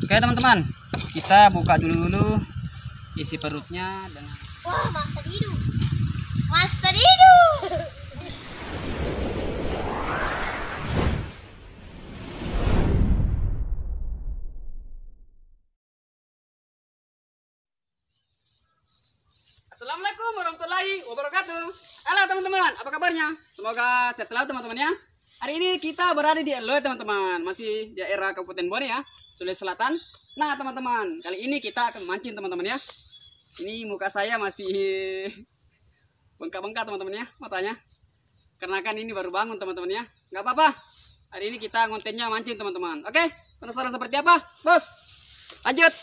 Oke teman-teman, kita buka dulu isi perutnya dengan masa hidup. Masa hidup. Assalamualaikum warahmatullahi wabarakatuh. Halo teman-teman, apa kabarnya? Semoga sehat selalu teman-teman ya. Hari ini kita berada di Eloy teman-teman, masih di daerah Kabupaten Bone ya, Sulawesi Selatan. Nah teman-teman, kali ini kita akan mancing teman-teman ya. Ini muka saya masih bengkak-bengkak teman-teman ya, matanya. Karena kan ini baru bangun teman-teman ya. Nggak apa-apa. Hari ini kita kontennya mancing teman-teman. Oke, penasaran seperti apa? Bos, lanjut.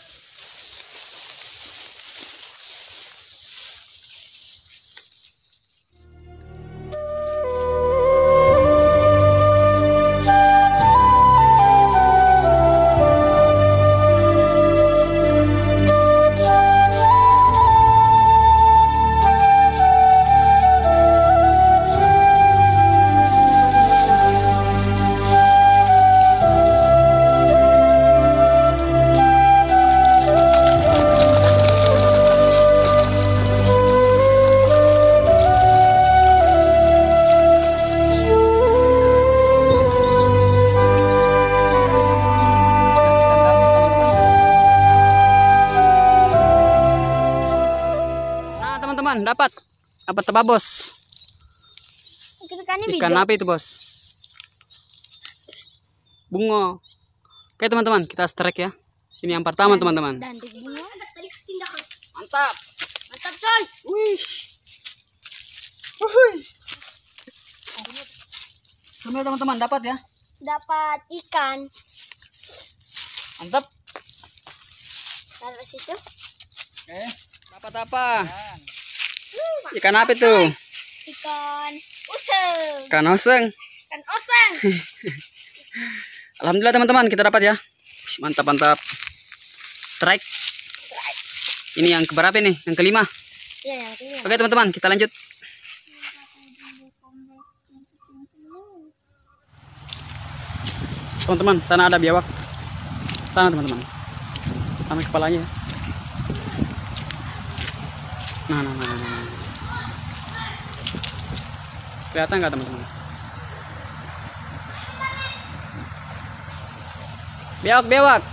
Dapat apa tebak bos? Ikan apa itu bos? Bungo. Oke teman-teman, kita strike ya. Ini yang pertama teman-teman. Mantap, mantap coy. Wih, semuanya teman-teman dapat ya? Dapat ikan. Mantap. Taruh situ. Oke, dapat apa? Ikan apa itu? Ikan useng. Ikan oseng. Ikan oseng. Alhamdulillah teman-teman kita dapat ya. Mantap mantap. Strike. Ini yang keberapa nih? Yang kelima. Iya, yang kelima. Oke teman-teman kita lanjut. Teman-teman sana ada biawak. Sana teman-teman. Sampai kepalanya. Nah. Kelihatan nggak teman-teman? Biawak.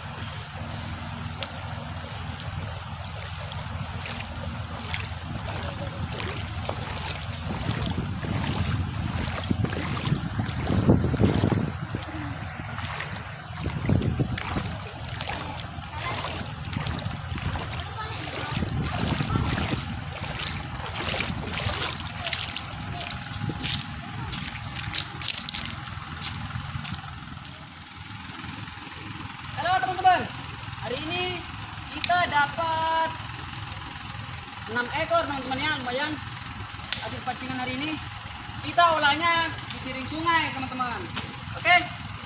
Hari ini kita dapat 6 ekor teman-teman ya, lumayan hasil pancingan hari ini. Kita olahnya di siring sungai teman-teman. Oke,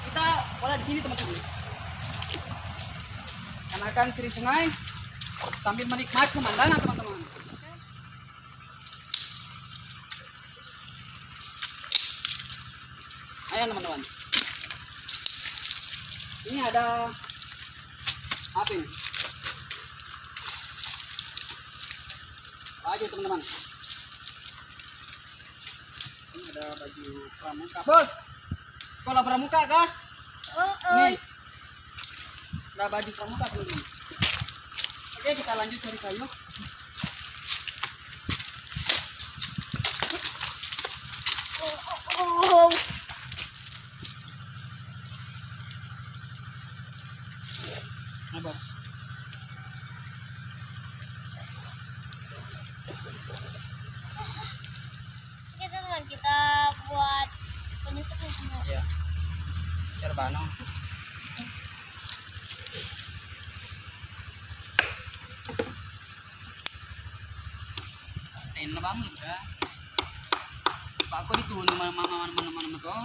kita olah di sini teman-teman. Karena kan siring sungai sambil menikmati pemandangan teman-teman. Ayo teman-teman. Ini ada apa ini? Baju teman-teman. Ini ada baju pramuka. Bos, sekolah pramuka kah? Nih, ada baju pramuka teman-teman. Oke, kita lanjut cari kayu. Bos. Oke teman, kita buat penyusupan semua. Iya. Cerbano. Ini banget ya. Aku ditunggu mana tuh.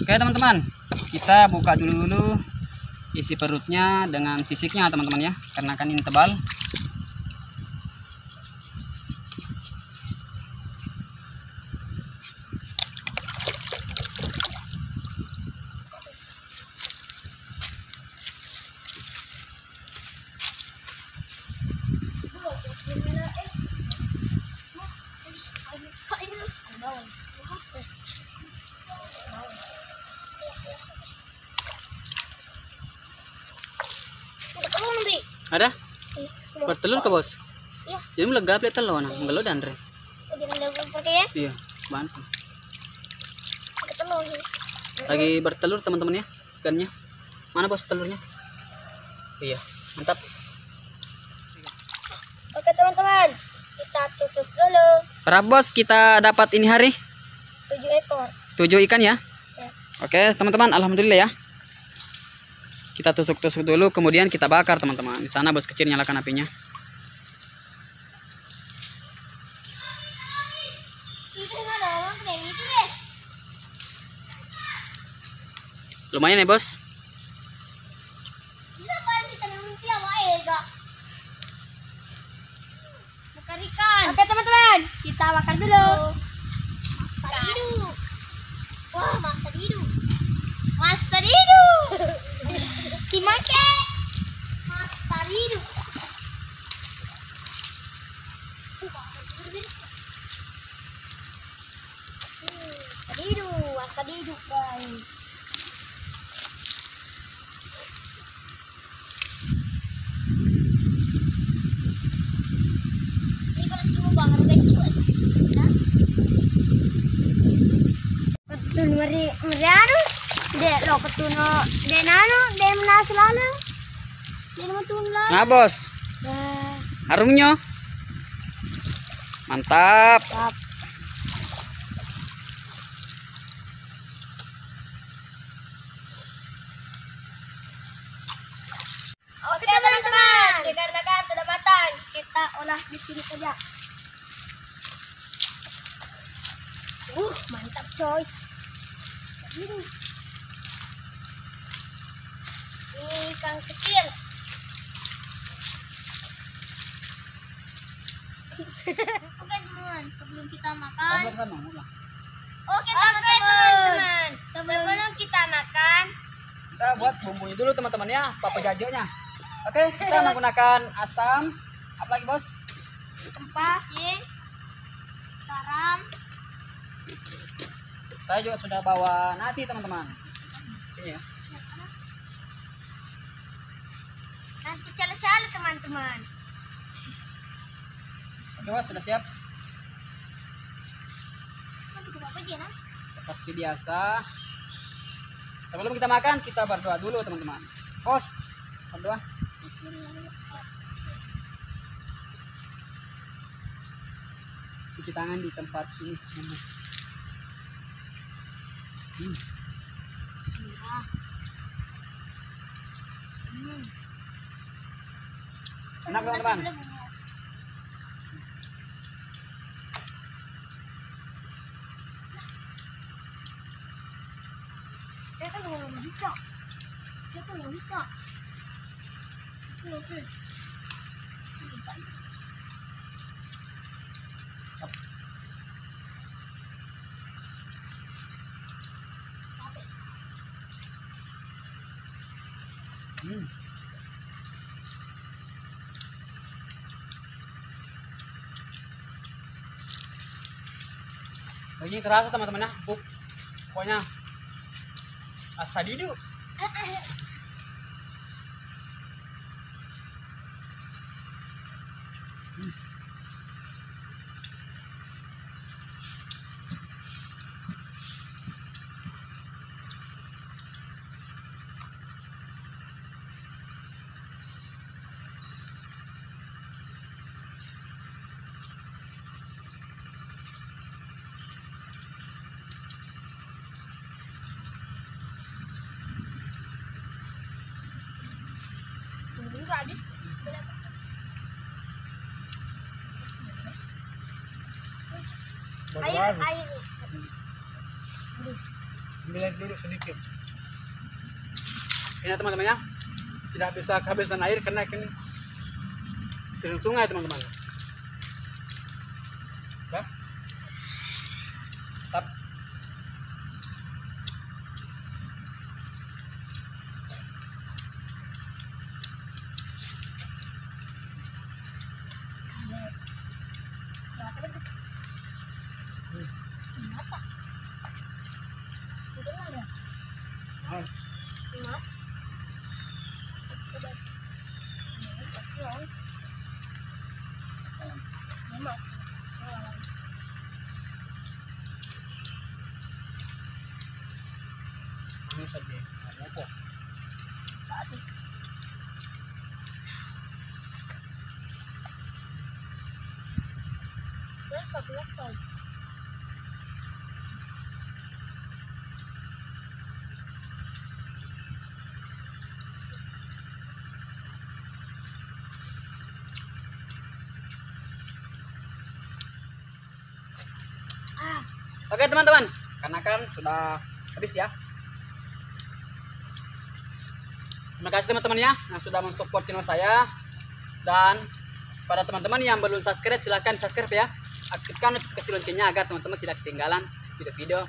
Oke teman-teman, kita buka dulu isi perutnya dengan sisiknya teman-teman ya, karena kan ini tebal. Ada? Iya. Bertelur ke bos? Iya. Jadi melegap lihat telur nah, enggak lo dan Re. Oh, jangan dapat pakai ya. Iya, bantu. Pakai telur sih. Lagi bertelur teman-teman ya, ikannya. Mana bos telurnya? Iya, mantap. Oke teman-teman, kita tusuk dulu. Berapa bos kita dapat ini hari? 7 ekor. 7 ikan ya? Ya. Oke teman-teman, alhamdulillah ya. Kita tusuk-tusuk dulu, kemudian kita bakar teman-teman. Di sana bos kecil nyalakan apinya. Itu mana orang kayak gitu ya? Lumayan ya bos. Bisa kan kita nanti sama Ega. Bakar ikan. Oke teman-teman, kita bakar dulu. Masa didu. Wah, masa didu. Masa didu. Dimake. Masa didu. Asadidu, asadidu guys. Ini kalau cuma bangun kecil aja. Petun merianu, dek lo petun de nano, de menas lalu, de metun lalu. Nah bos, harumnya. Mantap. Oke teman-teman, dikarenakan sudah matang, kita olah di sini saja. Mantap coy. Ini ikan kecil. Oke teman, sebelum kita makan. Oke teman-teman, sebelum kita makan. Kita buat bumbunya dulu teman-teman ya, papa jajonya. Oke, kita menggunakan asam. Apalagi bos? Rempah, garam. Saya juga sudah bawa nasi teman-teman. Sini ya. Nanti cale-cale teman-teman. Oke bos, sudah siap. Seperti biasa. Sebelum kita makan, kita berdoa dulu teman-teman. Bos, berdoa. Cuci tangan di tempat ini. Enak teman-teman. Ini terasa teman-teman ya, pokoknya asadidu. Air. Ambil dulu sedikit. Ini teman-teman ya, tidak bisa kehabisan air karena ini sering sungai teman-teman. Ya. Tap. stop, ya stop. Oke teman-teman, karena kan sudah habis ya. Terima kasih teman-teman ya yang sudah mensupport channel saya. Dan pada teman-teman yang belum subscribe, silahkan subscribe ya. Aktifkan notifikasi loncengnya agar teman-teman tidak ketinggalan video-video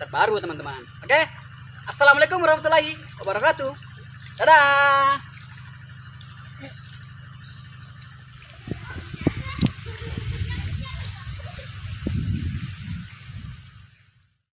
terbaru teman-teman. Oke, assalamualaikum warahmatullahi wabarakatuh. Dadah.